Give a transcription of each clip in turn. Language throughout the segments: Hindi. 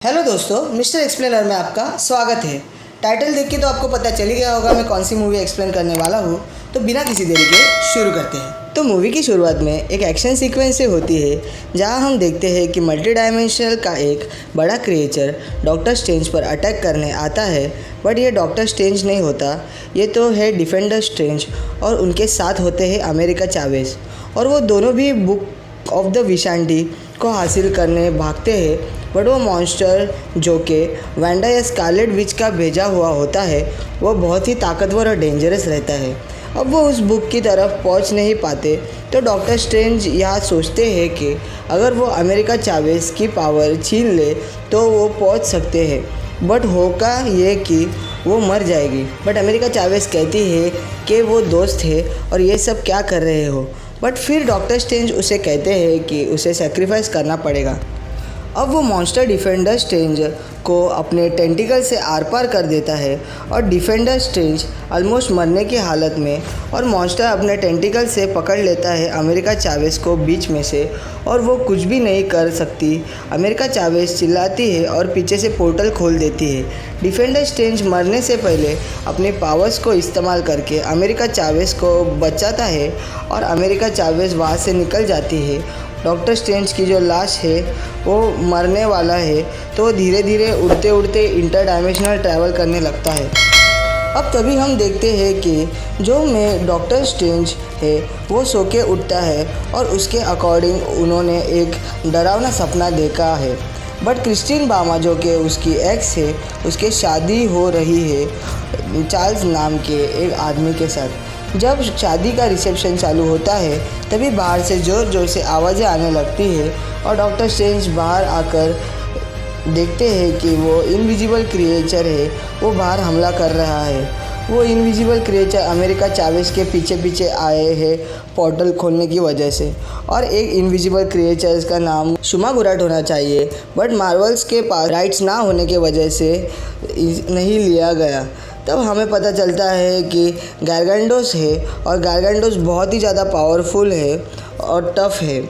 हेलो दोस्तों, मिस्टर एक्सप्लेनर में आपका स्वागत है। टाइटल देख के तो आपको पता चल ही गया होगा मैं कौन सी मूवी एक्सप्लेन करने वाला हूँ। तो बिना किसी देरी के शुरू करते हैं। तो मूवी की शुरुआत में एक एक्शन सीक्वेंस से होती है जहाँ हम देखते हैं कि मल्टी डायमेंशनल का एक बड़ा क्रिएचर डॉक्टर स्ट्रेंज पर अटैक करने आता है। बट ये डॉक्टर स्ट्रेंज नहीं होता, ये तो है डिफेंडर स्ट्रेंज और उनके साथ होते हैं अमेरिका चावेज। और वो दोनों भी बुक ऑफ द विशांटी को हासिल करने भागते हैं। बट वो मॉन्स्टर जो कि वांडा या स्कारलेट विच का भेजा हुआ होता है वो बहुत ही ताकतवर और डेंजरस रहता है। अब वो उस बुक की तरफ पहुंच नहीं पाते तो डॉक्टर स्ट्रेंज यहाँ सोचते हैं कि अगर वो अमेरिका चावेज की पावर छीन ले तो वो पहुंच सकते हैं। बट होगा ये कि वो मर जाएगी। बट अमेरिका चावेज कहती है कि वो दोस्त है और ये सब क्या कर रहे हो। बट फिर डॉक्टर स्ट्रेंज उसे कहते हैं कि उसे सेक्रीफाइस करना पड़ेगा। अब वो मॉन्स्टर डिफेंडर स्ट्रेंज को अपने टेंटिकल से आर पार कर देता है और डिफेंडर स्ट्रेंज ऑलमोस्ट मरने की हालत में और मॉन्स्टर अपने टेंटिकल से पकड़ लेता है अमेरिका चावेज को बीच में से और वो कुछ भी नहीं कर सकती। अमेरिका चावेज चिल्लाती है और पीछे से पोर्टल खोल देती है। डिफेंडर स्ट्रेंज मरने से पहले अपने पावर्स को इस्तेमाल करके अमेरिका चावेज को बचाता है और अमेरिका चावेज वहाँ से निकल जाती है। डॉक्टर स्ट्रेंज की जो लाश है वो मरने वाला है तो धीरे धीरे उड़ते उड़ते इंटर डायमेंशनल ट्रैवल करने लगता है। अब तभी हम देखते हैं कि जो में डॉक्टर स्ट्रेंज है वो सो के उठता है और उसके अकॉर्डिंग उन्होंने एक डरावना सपना देखा है। बट क्रिस्टीन बामा जो कि उसकी एक्स है उसके शादी हो रही है चार्ल्स नाम के एक आदमी के साथ। जब शादी का रिसेप्शन चालू होता है तभी बाहर से ज़ोर ज़ोर से आवाज़ें आने लगती है और डॉक्टर स्ट्रेंज बाहर आकर देखते हैं कि वो इनविजिबल क्रिएचर है वो बाहर हमला कर रहा है। वो इनविजिबल क्रिएचर अमेरिका चावेज के पीछे पीछे आए हैं पोर्टल खोलने की वजह से। और एक इनविजिबल क्रिएचर का नाम शुमागुराट होना चाहिए बट मार्वल्स के पास राइट्स ना होने की वजह से नहीं लिया गया। तब हमें पता चलता है कि गारगेंडोस है और गारगेंडोस बहुत ही ज़्यादा पावरफुल है और टफ़ है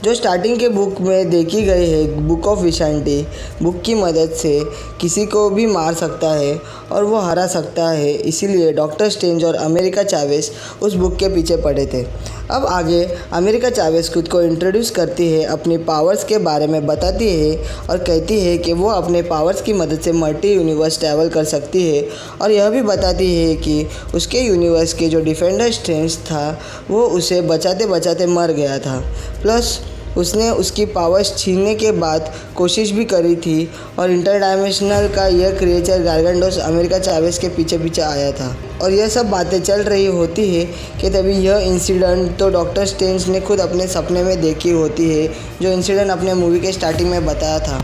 जो स्टार्टिंग के बुक में देखी गई है। बुक ऑफ विशांटी बुक की मदद से किसी को भी मार सकता है और वो हरा सकता है। इसीलिए डॉक्टर स्ट्रेंज और अमेरिका चावेज उस बुक के पीछे पड़े थे। अब आगे अमेरिका चावेज खुद को इंट्रोड्यूस करती है, अपनी पावर्स के बारे में बताती है और कहती है कि वो अपने पावर्स की मदद से मल्टी यूनिवर्स ट्रैवल कर सकती है। और यह भी बताती है कि उसके यूनिवर्स के जो डिफेंडर स्ट्रेंज था वो उसे बचाते बचाते मर गया था। प्लस उसने उसकी पावर्स छीनने के बाद कोशिश भी करी थी और इंटर डायमेंशनल का यह क्रिएचर गारगेंडोस अमेरिका चावेज के पीछे पीछे आया था। और यह सब बातें चल रही होती है कि तभी यह इंसिडेंट तो डॉक्टर स्ट्रेंज ने खुद अपने सपने में देखी होती है जो इंसिडेंट अपने मूवी के स्टार्टिंग में बताया था।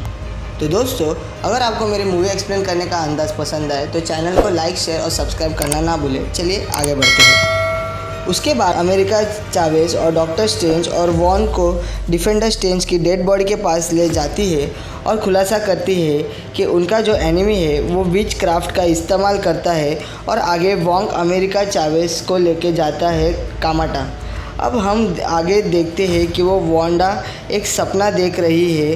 तो दोस्तों, अगर आपको मेरी मूवी एक्सप्लेन करने का अंदाज़ पसंद आए तो चैनल को लाइक शेयर और सब्सक्राइब करना ना भूलें। चलिए आगे बढ़ते हैं। उसके बाद अमेरिका चावेज और डॉक्टर स्ट्रेंज और वॉन को डिफेंडर स्ट्रेंज की डेड बॉडी के पास ले जाती है और खुलासा करती है कि उनका जो एनिमी है वो विच क्राफ्ट का इस्तेमाल करता है। और आगे वॉन्ग अमेरिका चावेज को लेके जाता है कामाटा। अब हम आगे देखते हैं कि वो वांडा एक सपना देख रही है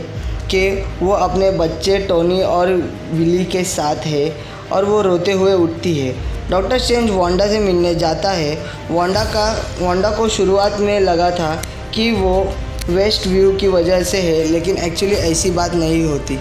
कि वो अपने बच्चे टोनी और विली के साथ है और वो रोते हुए उठती है। डॉक्टर स्ट्रेंज वांडा से मिलने जाता है। वांडा को शुरुआत में लगा था कि वो वेस्ट व्यू की वजह से है, लेकिन एक्चुअली ऐसी बात नहीं होती।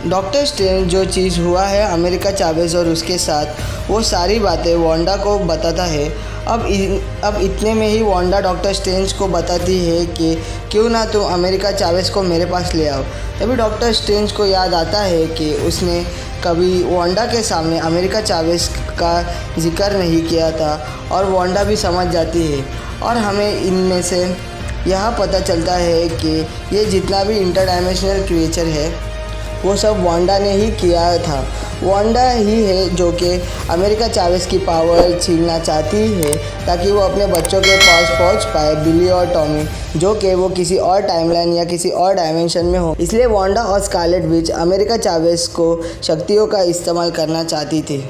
डॉक्टर स्ट्रेंज जो चीज़ हुआ है अमेरिका चावेज और उसके साथ वो सारी बातें वांडा को बताता है। अब इतने में ही वांडा डॉक्टर स्ट्रेंज को बताती है कि क्यों ना तुम अमेरिका चावेज को मेरे पास ले आओ। तभी डॉक्टर स्ट्रेंज को याद आता है कि उसने कभी वांडा के सामने अमेरिका चावेज का जिक्र नहीं किया था और वांडा भी समझ जाती है। और हमें इनमें से यह पता चलता है कि ये जितना भी इंटर डायमेंशनल क्रिएचर है वो सब वांडा ने ही किया था। वांडा ही है जो कि अमेरिका चावेज की पावर छीनना चाहती है ताकि वो अपने बच्चों के पास पहुंच पाए, बिली और टॉमी, जो कि वो किसी और टाइमलाइन या किसी और डायमेंशन में हो। इसलिए वांडा और स्कारलेट विच अमेरिका चावेज को शक्तियों का इस्तेमाल करना चाहती थी।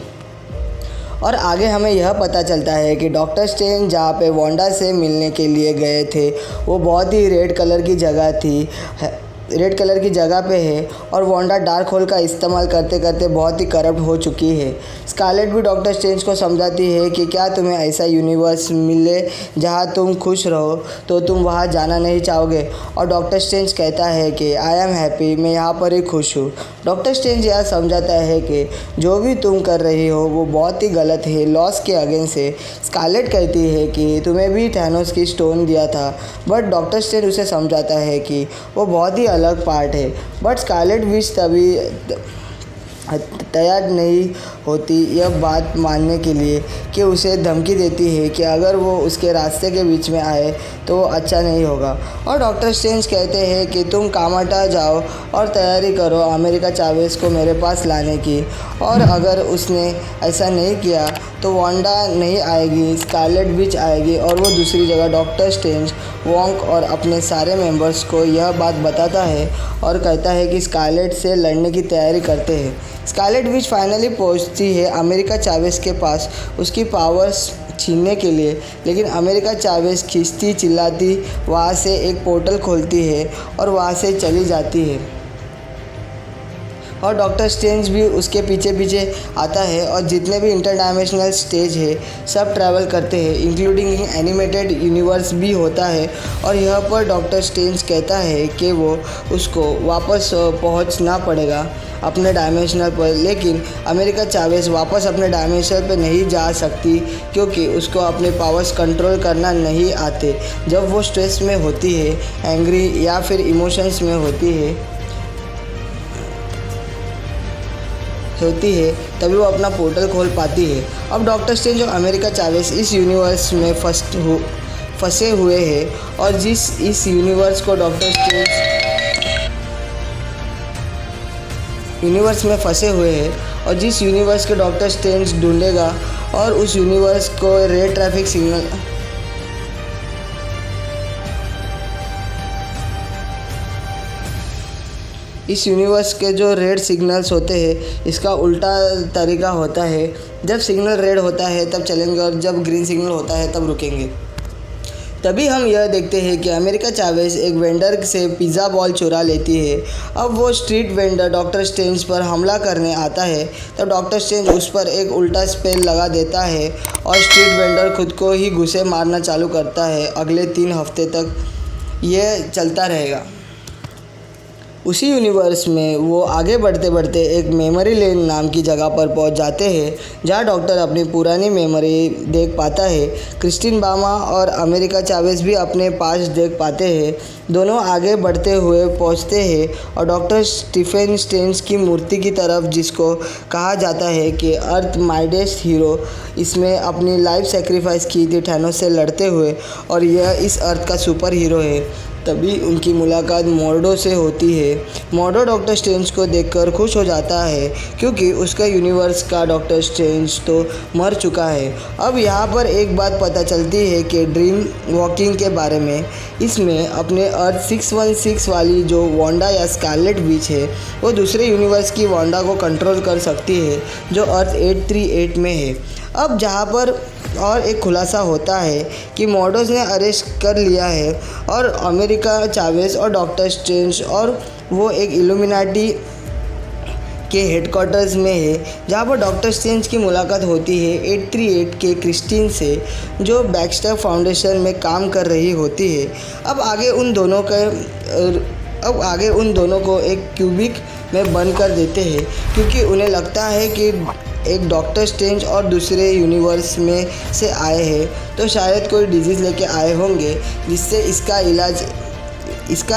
और आगे हमें यह पता चलता है कि डॉक्टर स्ट्रेंज जहाँ पे वांडा से मिलने के लिए गए थे वो बहुत ही रेड कलर की जगह थी रेड कलर की जगह पे है और वांडा डार्क होल का इस्तेमाल करते करते बहुत ही करप्ट हो चुकी है। स्कारलेट भी डॉक्टर स्ट्रेंज को समझाती है कि क्या तुम्हें ऐसा यूनिवर्स मिले जहां तुम खुश रहो तो तुम वहां जाना नहीं चाहोगे, और डॉक्टर स्ट्रेंज कहता है कि आई एम हैप्पी, मैं यहाँ पर ही खुश हूँ। डॉक्टर स्ट्रेंज यह समझाता है कि जो भी तुम कर रही हो वो बहुत ही गलत है, लॉस के अगेंस्ट है। स्कारलेट कहती है कि तुम्हें भी थैनोस की स्टोन दिया था, बट डॉक्टर स्ट्रेंज उसे समझाता है कि वो बहुत ही अलग पार्ट है। बट स्कारलेट विच तभी तैयार नहीं होती यह बात मानने के लिए कि उसे धमकी देती है कि अगर वो उसके रास्ते के बीच में आए तो अच्छा नहीं होगा। और डॉक्टर स्ट्रेंज कहते हैं कि तुम कामाटा जाओ और तैयारी करो अमेरिका चावेस को मेरे पास लाने की, और अगर उसने ऐसा नहीं किया तो वांडा नहीं आएगी, स्कारलेट विच आएगी और वो दूसरी जगह। डॉक्टर स्ट्रेंज वोंक और अपने सारे मेंबर्स को यह बात बताता है और कहता है कि स्कारलेट से लड़ने की तैयारी करते हैं। स्कारलेट विच फाइनली पहुंचती है अमेरिका चावेस के पास उसकी पावर्स छीनने के लिए, लेकिन अमेरिका चावेस खींचती चिल्लाती वहाँ से एक पोर्टल खोलती है और वहाँ से चली जाती है, और डॉक्टर स्ट्रेंज भी उसके पीछे पीछे आता है और जितने भी इंटरडायमेंशनल स्टेज है सब ट्रैवल करते हैं, इंक्लूडिंग एनिमेटेड यूनिवर्स भी होता है। और यहाँ पर डॉक्टर स्ट्रेंज कहता है कि वो उसको वापस पहुंचना पड़ेगा अपने डायमेंशनल पर, लेकिन अमेरिका चावेस वापस अपने डायमेंशन पर नहीं जा सकती क्योंकि उसको अपने पावर्स कंट्रोल करना नहीं आते। जब वो स्ट्रेस में होती है, एंग्री या फिर इमोशंस में होती है तभी वो अपना पोर्टल खोल पाती है। अब डॉक्टर स्ट्रेंज और अमेरिका चावेस इस यूनिवर्स में फंसे हुए हैं, और इस यूनिवर्स को डॉक्टर स्ट्रेंज यूनिवर्स में फंसे हुए हैं और जिस यूनिवर्स के डॉक्टर स्ट्रेंज ढूंढेगा, और उस यूनिवर्स को रेड ट्रैफिक सिग्नल इस यूनिवर्स के जो रेड सिग्नल्स होते हैं इसका उल्टा तरीका होता है। जब सिग्नल रेड होता है तब चलेंगे और जब ग्रीन सिग्नल होता है तब रुकेंगे। तभी हम यह देखते हैं कि अमेरिका चावेस एक वेंडर से पिज़्ज़ा बॉल चुरा लेती है। अब वो स्ट्रीट वेंडर डॉक्टर स्ट्रेंज पर हमला करने आता है तब डॉक्टर स्ट्रेंज उस पर एक उल्टा स्पेल लगा देता है और स्ट्रीट वेंडर खुद को ही घुसे मारना चालू करता है। अगले 3 हफ्ते तक यह चलता रहेगा। उसी यूनिवर्स में वो आगे बढ़ते बढ़ते एक मेमोरी लेन नाम की जगह पर पहुंच जाते हैं जहां डॉक्टर अपनी पुरानी मेमोरी देख पाता है। क्रिस्टिन बामा और अमेरिका चावेस भी अपने पास देख पाते हैं। दोनों आगे बढ़ते हुए पहुंचते हैं और डॉक्टर स्टीफन स्ट्रेंज की मूर्ति की तरफ, जिसको कहा जाता है कि अर्थ माइडेस्ट हीरो, इसमें अपनी लाइफ सेक्रीफाइस की थी थैनोस से लड़ते हुए और यह इस अर्थ का सुपर हीरो है। तभी उनकी मुलाकात मॉर्डो से होती है। मॉर्डो डॉक्टर स्ट्रेंज को देखकर खुश हो जाता है क्योंकि उसका यूनिवर्स का डॉक्टर स्ट्रेंज तो मर चुका है। अब यहाँ पर एक बात पता चलती है कि ड्रीम वॉकिंग के बारे में। इसमें अपने अर्थ 616 वाली जो वांडा या स्कारलेट विच है वो दूसरे यूनिवर्स की वांडा को कंट्रोल कर सकती है जो अर्थ 838 में है। अब जहाँ पर और एक खुलासा होता है कि मॉर्डोस ने अरेस्ट कर लिया है और अमेरिका चावेस और डॉक्टर स्ट्रेंज, और वो एक इल्यूमिनाटी के हेडक्वार्टर्स में है जहाँ पर डॉक्टर स्ट्रेंज की मुलाकात होती है 838 के क्रिस्टीन से जो बैक्स्टर फाउंडेशन में काम कर रही होती है। अब आगे उन दोनों को एक क्यूबिक में बंद कर देते हैं क्योंकि उन्हें लगता है कि एक डॉक्टर स्ट्रेंज और दूसरे यूनिवर्स में से आए हैं तो शायद कोई डिजीज़ लेके आए होंगे जिससे इसका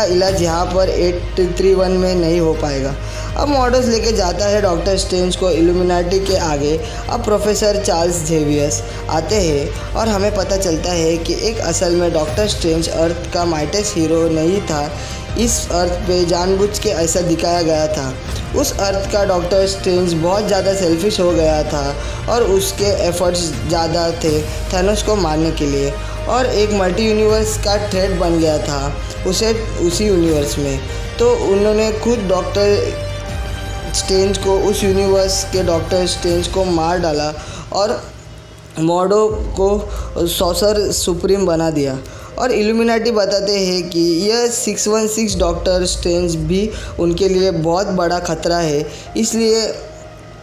इलाज यहाँ पर 831 में नहीं हो पाएगा। अब मॉडल्स लेके जाता है डॉक्टर स्ट्रेंज को इल्यूमिनाटी के आगे। अब प्रोफेसर चार्ल्स जेवियर्स आते हैं और हमें पता चलता है कि एक असल में डॉक्टर स्ट्रेंज अर्थ का माइटेस्ट हीरो नहीं था। इस अर्थ पे जानबूझ के ऐसा दिखाया गया था। उस अर्थ का डॉक्टर स्ट्रेंज बहुत ज़्यादा सेल्फिश हो गया था और उसके एफर्ट्स ज़्यादा थे थैनोस को मारने के लिए, और एक मल्टी यूनिवर्स का थ्रेट बन गया था उसी यूनिवर्स में। तो उन्होंने खुद डॉक्टर स्ट्रेंज को, उस यूनिवर्स के डॉक्टर स्ट्रेंज को मार डाला और मॉर्डो को सॉर्सर सुप्रीम बना दिया। और इल्यूमिनाटी बताते हैं कि यह 616 डॉक्टर स्ट्रेंज भी उनके लिए बहुत बड़ा खतरा है, इसलिए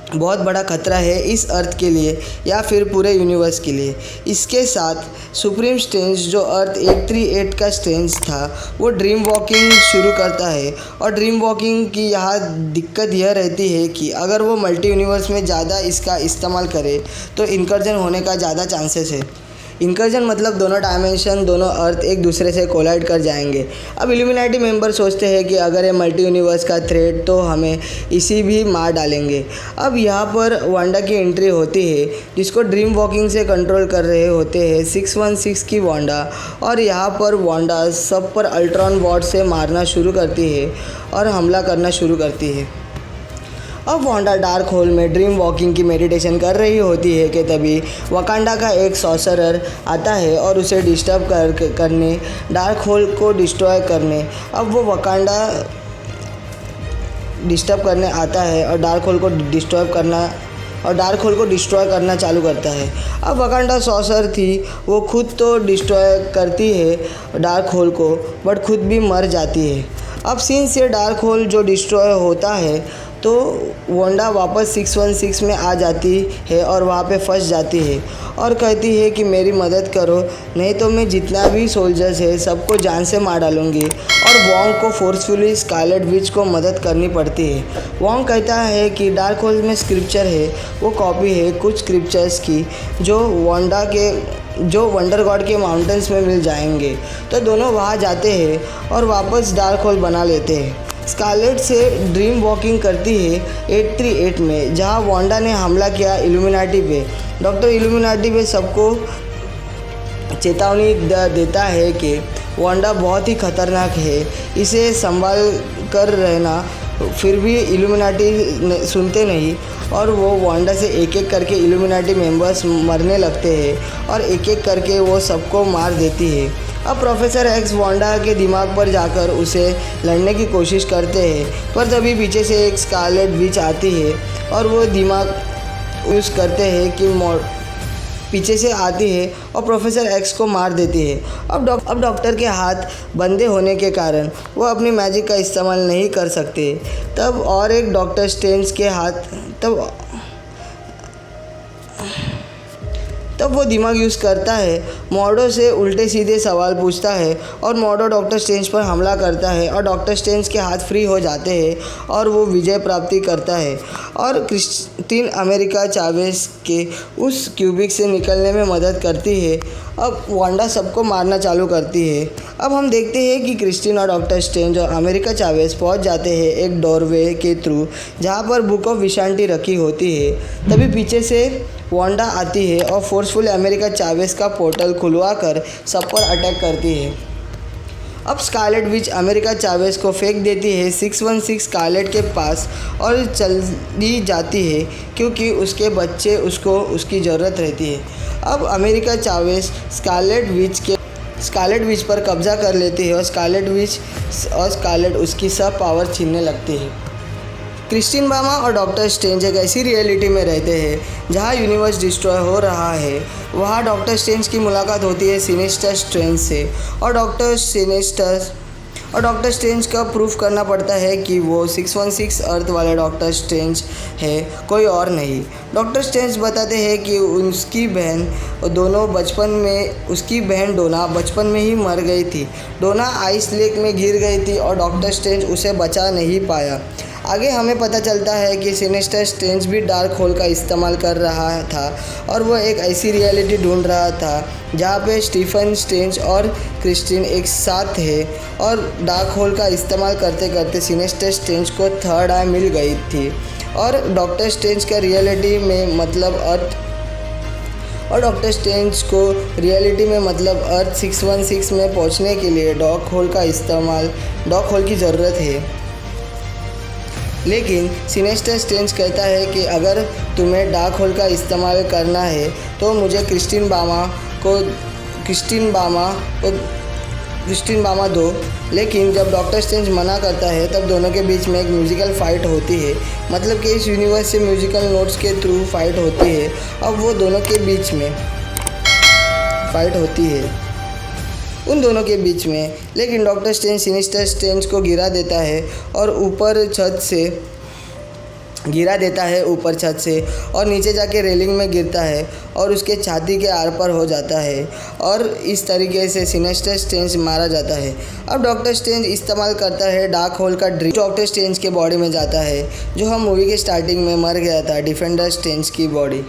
बहुत बड़ा खतरा है इस अर्थ के लिए या फिर पूरे यूनिवर्स के लिए। इसके साथ सुप्रीम स्ट्रेंज जो अर्थ 838 का स्ट्रेंज था वो ड्रीम वॉकिंग शुरू करता है। और ड्रीम वॉकिंग की यहाँ दिक्कत यह रहती है कि अगर वो मल्टी यूनिवर्स में ज़्यादा इसका इस्तेमाल करे तो इनकर्जन होने का ज़्यादा चांसेस है। इनकर्जन मतलब दोनों डायमेंशन, दोनों अर्थ एक दूसरे से कोलाइड कर जाएंगे। अब इल्यूमिनाटी मेंबर सोचते हैं कि अगर ये मल्टी यूनिवर्स का थ्रेट तो हमें इसी भी मार डालेंगे। अब यहाँ पर वांडा की एंट्री होती है जिसको ड्रीम वॉकिंग से कंट्रोल कर रहे होते हैं 616 की वांडा। और यहाँ पर वांडा सब पर अल्ट्रॉन वॉर्ड से मारना शुरू करती है और हमला करना शुरू करती है। अब वांडा डार्क होल में ड्रीम वॉकिंग की मेडिटेशन कर रही होती है कि तभी वकांडा का एक सॉर्सरर आता है और उसे डिस्टर्ब करने, डार्क होल को डिस्ट्रॉय करने। अब वो वकांडा डिस्टर्ब करने आता है और डार्क होल को डिस्ट्रॉय करना चालू करता है। अब वकांडा सॉर्सर थी, वो खुद तो डिस्ट्रॉय करती है डार्क होल को, बट खुद भी मर जाती है। अब सिंस ये डार्क होल जो डिस्ट्रॉय होता है तो वांडा वापस 616 में आ जाती है और वहाँ पे फंस जाती है और कहती है कि मेरी मदद करो, नहीं तो मैं जितना भी सोल्जर्स है सबको जान से मार डालूँगी। और वोंग को फोर्सफुली स्कारलेट विच को मदद करनी पड़ती है। वोंग कहता है कि डार्क होल में स्क्रिप्चर है, वो कॉपी है कुछ स्क्रिप्चर्स की जो वंडर गॉड के माउंटेन्स में मिल जाएंगे। तो दोनों वहाँ जाते हैं और वापस डार्क होल बना लेते हैं। स्कारलेट से ड्रीम वॉकिंग करती है 838 में, जहाँ वांडा ने हमला किया इल्यूमिनाटी पे। डॉक्टर इल्यूमिनाटी पे सबको चेतावनी देता है कि वांडा बहुत ही खतरनाक है, इसे संभाल कर रहना। फिर भी इल्यूमिनाटी सुनते नहीं और वो वांडा से एक एक करके इल्यूमिनाटी मेंबर्स मरने लगते हैं और एक एक करके वो सबको मार देती है। अब प्रोफेसर एक्स वांडा के दिमाग पर जाकर उसे लड़ने की कोशिश करते हैं, पर तभी पीछे से एक स्कारलेट विच आती है और वो दिमाग यूज़ करते हैं कि पीछे से आती है और प्रोफेसर एक्स को मार देती है। अब डॉक्टर के हाथ बंधे होने के कारण वो अपनी मैजिक का इस्तेमाल नहीं कर सकते। तब और एक डॉक्टर स्ट्रेंज के हाथ तब वो दिमाग यूज़ करता है, मॉर्डो से उल्टे सीधे सवाल पूछता है और मॉर्डो डॉक्टर स्ट्रेंज पर हमला करता है और डॉक्टर स्ट्रेंज के हाथ फ्री हो जाते हैं और वो विजय प्राप्ति करता है और क्रिस्टीन अमेरिका चावेस के उस क्यूबिक से निकलने में मदद करती है। अब वांडा सबको मारना चालू करती है। अब हम देखते हैं कि क्रिस्टीन और डॉक्टर स्ट्रेंज और अमेरिका चावेस पहुंच जाते हैं एक डोरवे के थ्रू जहां पर बुक ऑफ विशांटी रखी होती है। तभी पीछे से वांडा आती है और फोर्सफुल अमेरिका चावेस का पोर्टल खुलवा कर सब पर अटैक करती है। अब स्कारलेट विच अमेरिका चावेस को फेंक देती है 616 स्कारलेट के पास और चली जाती है क्योंकि उसके बच्चे उसकी ज़रूरत रहती है। अब अमेरिका चावेस स्कारलेट विच पर कब्जा कर लेती है और स्कारलेट उसकी सब पावर छीनने लगती है। क्रिस्टीन बामा और डॉक्टर स्ट्रेंज एक ऐसी रियलिटी में रहते हैं जहां यूनिवर्स डिस्ट्रॉय हो रहा है। वहां डॉक्टर स्ट्रेंज की मुलाकात होती है सिनिस्टर स्ट्रेंज से और डॉक्टर स्ट्रेंज का प्रूफ करना पड़ता है कि वो 616 अर्थ वाले डॉक्टर स्ट्रेंज है, कोई और नहीं। डॉक्टर स्ट्रेंज बताते हैं कि उसकी बहन डोना बचपन में ही मर गई थी। डोना आइस लेक में गिर गई थी और डॉक्टर स्ट्रेंज उसे बचा नहीं पाया। आगे हमें पता चलता है कि सिनिस्टर स्ट्रेंज भी डार्क होल का इस्तेमाल कर रहा था और वो एक ऐसी रियलिटी ढूंढ रहा था जहाँ पे स्टीफन स्ट्रेंज और क्रिस्टीन एक साथ है और डार्क होल का इस्तेमाल करते करते सिनिस्टर स्ट्रेंज को थर्ड आई मिल गई थी और डॉक्टर स्ट्रेंज का रियलिटी में मतलब अर्थ 616 में पहुँचने के लिए डार्क होल की ज़रूरत है। लेकिन सिनिस्टर स्ट्रेंज कहता है कि अगर तुम्हें डार्क होल का इस्तेमाल करना है तो मुझे क्रिस्टीन बामा दो। लेकिन जब डॉक्टर स्ट्रेंज मना करता है तब दोनों के बीच में एक म्यूज़िकल फ़ाइट होती है, मतलब कि इस यूनिवर्स से म्यूज़िकल नोट्स के थ्रू फाइट होती है। अब वो दोनों के बीच में फाइट होती है। उन दोनों के बीच में। लेकिन डॉक्टर स्ट्रेंज सिनिस्टर स्ट्रेंज को गिरा देता है ऊपर छत से और नीचे जाके रेलिंग में गिरता है और उसके छाती के आर पार हो जाता है और इस तरीके से सिनिस्टर स्ट्रेंज मारा जाता है। अब डॉक्टर स्ट्रेंज इस्तेमाल करता है डार्क होल का ड्रीम डॉक्टर स्ट्रेंज के बॉडी में जाता है, जो हम मूवी के स्टार्टिंग में मर गया था, डिफेंडर स्ट्रेंज की बॉडी।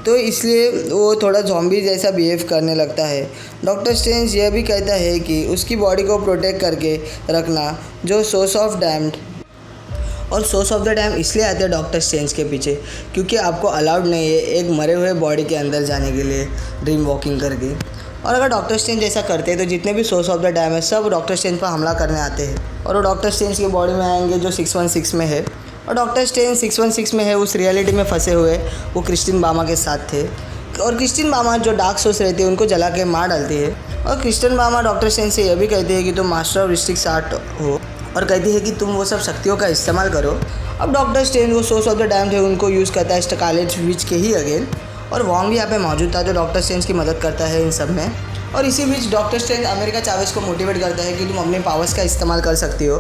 तो इसलिए वो थोड़ा ज़ॉम्बी जैसा बिहेव करने लगता है। डॉक्टर स्ट्रेंज यह भी कहता है कि उसकी बॉडी को प्रोटेक्ट करके रखना, जो सोर्स ऑफ डैम इसलिए आते हैं डॉक्टर स्ट्रेंज के पीछे, क्योंकि आपको अलाउड नहीं है एक मरे हुए बॉडी के अंदर जाने के लिए ड्रीम वॉकिंग करके। और अगर डॉक्टर स्ट्रेंज ऐसा करते हैं तो जितने भी सोर्स ऑफ द डैम है सब डॉक्टर स्ट्रेंज पर हमला करने आते हैं और वो डॉक्टर स्ट्रेंज की बॉडी में आएंगे जो 616 में है। और डॉक्टर स्ट्रेंज 616 में है, उस रियलिटी में फंसे हुए वो क्रिस्टिन बामा के साथ थे। और क्रिस्टिन बामा जो डार्क सोर्स रहती है उनको जला के मार डालती है। और क्रिस्टिन बामा डॉक्टर स्ट्रेंज से यह भी कहती है कि तुम मास्टर ऑफ रिस्ट्रिक्ट आर्ट हो और कहती है कि तुम वो सब शक्तियों का इस्तेमाल करो। अब डॉक्टर स्ट्रेंज वो सोर्स ऑफ द डैम थे उनको यूज़ करता है स्कारलेट विच के ही अगेन। और वॉन्ग भी यहाँ पे मौजूद था जो डॉक्टर स्ट्रेंज की मदद करता है इन सब में। और इसी बीच डॉक्टर स्ट्रेंज अमेरिका चावेज को मोटिवेट करता है कि तुम अपने पावर्स का इस्तेमाल कर सकती हो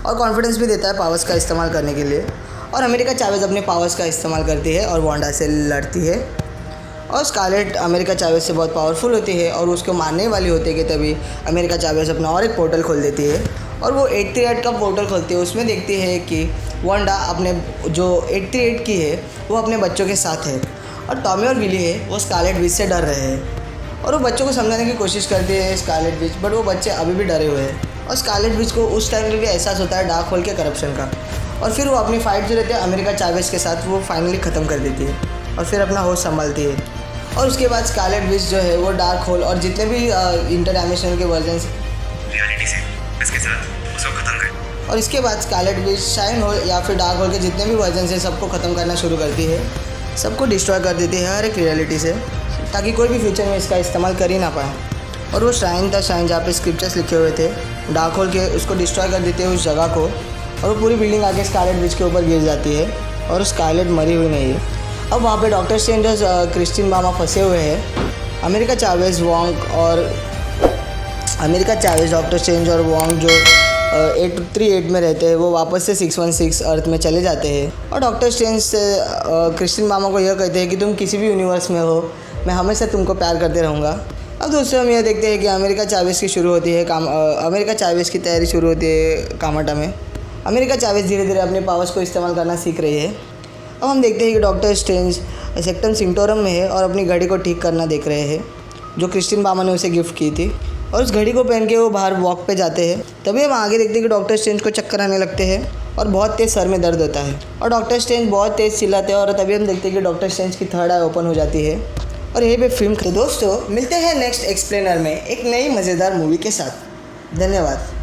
और कॉन्फिडेंस भी देता है पावर्स का इस्तेमाल करने के लिए। और अमेरिका चावेज अपने पावर्स का इस्तेमाल करती है और वांडा से लड़ती है। और स्कारलेट अमेरिका चावेज से बहुत पावरफुल होती है और उसको मारने वाली होती है कि तभी अमेरिका चावेज अपना और एक पोर्टल खोल देती है और वो 838 का पोर्टल खोलती है। उसमें देखती है कि वांडा अपने जो 838 की है वो अपने बच्चों के साथ है और टॉमी और विली है वो स्कारलेट विच से डर रहे हैं और वो बच्चों को समझाने की कोशिश करती है स्कारलेट विच, बट वो बच्चे अभी भी डरे हुए हैं। और स्कारलेट विच को उस टाइम में भी एहसास होता है डार्क होल के करप्शन का और फिर वो अपनी फाइट जो रहती है अमेरिका चावेज के साथ वो फाइनली ख़त्म कर देती है और फिर अपना होश संभालती है। और उसके बाद स्कारलेट विच जो है वो डार्क होल और जितने भी इंटरडायमेंशनल के वर्जन रियलिटी से इसके साथ उसको खत्म कर। और इसके बाद स्कारलेट विच शाइन होल या फिर डार्क होल के जितने भी वर्जन है सबको ख़त्म करना शुरू करती है, सबको डिस्ट्रॉय कर देती है हर एक रियलिटी से, ताकि कोई भी फ्यूचर में इसका इस्तेमाल कर ही ना पाए। और वो शाइन जहाँ पे स्क्रिप्चर्स लिखे हुए थे डार्क होल के, उसको डिस्ट्रॉय कर देती है उस जगह को और वो पूरी बिल्डिंग आके स्कारलेट विच के ऊपर गिर जाती है और स्कारलेट मरी हुई नहीं है। अब वहाँ पे डॉक्टर स्ट्रेंज क्रिस्टिन बामा फंसे हुए हैं। अमेरिका चावेज डॉक्टर स्ट्रेंज और वॉन्ग जो 838 में रहते हैं वो वापस से 616 अर्थ में चले जाते हैं और डॉक्टर स्ट्रेंज से क्रिस्टिन बामा को यह कहते हैं कि तुम किसी भी यूनिवर्स में हो मैं हमेशा तुमको प्यार करते रहूँगा। अब दोस्तों हम यह देखते हैं कि अमेरिका चावेज की शुरू होती है अमेरिका चावेज की तैयारी शुरू होती है कामाटा में। अमेरिका चावेज धीरे धीरे अपने पावर्स को इस्तेमाल करना सीख रही है। अब हम देखते हैं कि डॉक्टर स्ट्रेंज सेक्टम सिंटोरम में है और अपनी घड़ी को ठीक करना देख रहे हैं जो क्रिस्टिन बामा ने उसे गिफ्ट की थी और उस घड़ी को पहन के वो बाहर वॉक पे जाते हैं। तभी हम आगे देखते हैं कि डॉक्टर स्ट्रेंज को चक्कर आने लगते हैं और बहुत तेज़ सर में दर्द होता है और डॉक्टर स्ट्रेंज बहुत तेज़ चिल्लाते हैं और तभी हम देखते हैं कि डॉक्टर स्ट्रेंज की थर्ड आई ओपन हो जाती है और यही पे फिल्म। तो दोस्तों मिलते हैं नेक्स्ट एक्सप्लेनर में एक नई मज़ेदार मूवी के साथ। धन्यवाद।